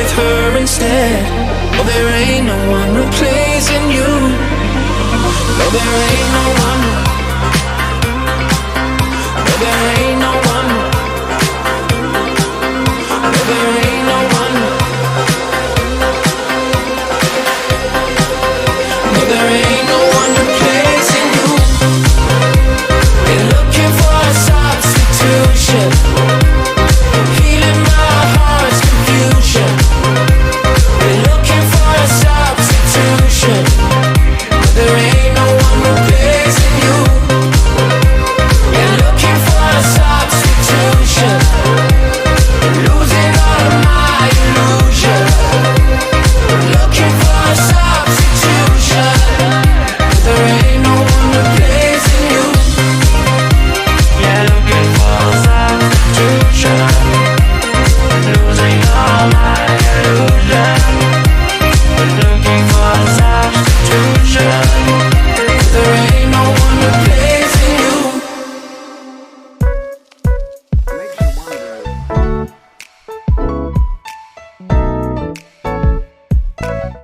with her instead. Oh, there ain't no one replacing you. No, there ain't no one. No, there ain't no one. No, there ain't no one. No, there ain't no one replacing you. You're looking for a substitution.